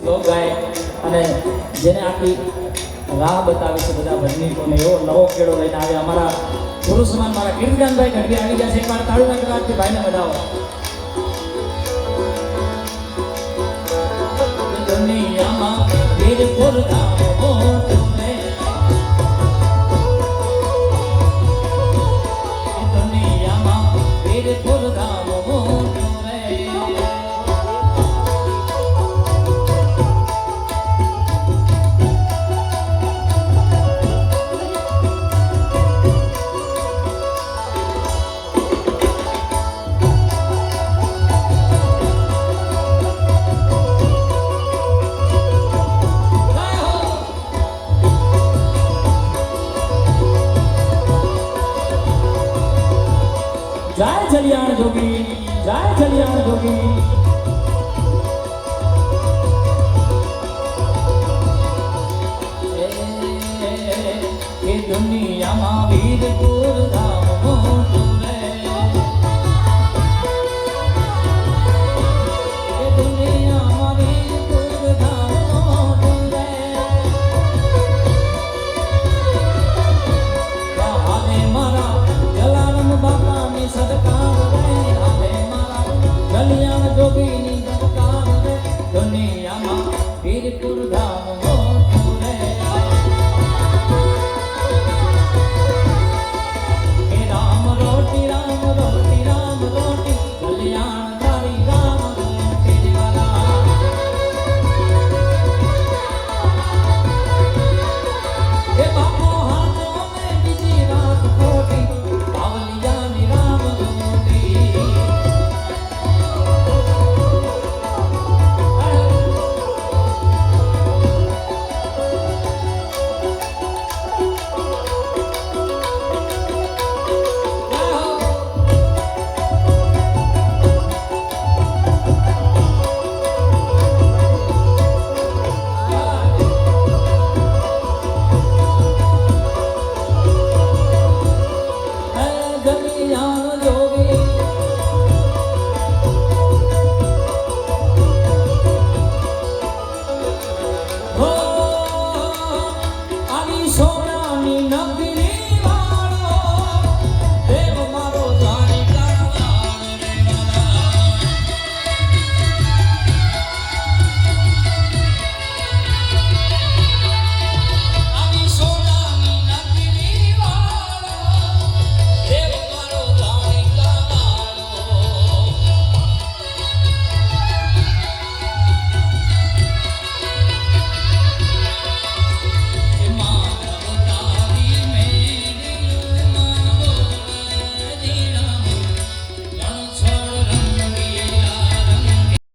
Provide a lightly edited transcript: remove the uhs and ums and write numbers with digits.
લોક ગાય અને જેને આટલી રાહ બતાવે છે બધા ભજનીકોને એવો નવો કેળો લઈને આવે અમારા ગુરુ સમાન મારા કીર્તિદાનભાઈ ગઢવી આવી ગયા છે. એકવાર તાળીના ગળાથી ભાઈને વધાવો. દુનિયામાં વીરપુર ધામ મોટું રે, દુનિયામાં વીરપુર ધામ મોટું રે. જય જલિયાણ જોગી, જય જલિયાણ જોગી. એ દુનિયામાં વીરપુર ધામ મોટું રે, એ દુનિયામાં વીરપુર ધામ મોટું રે. હાલે મારા જલારામ બાપાની સદકાર રે, હાલે મારા જલિયાણ જોગીની સદકાર રે. દુનિયામાં વીરપુર ધામ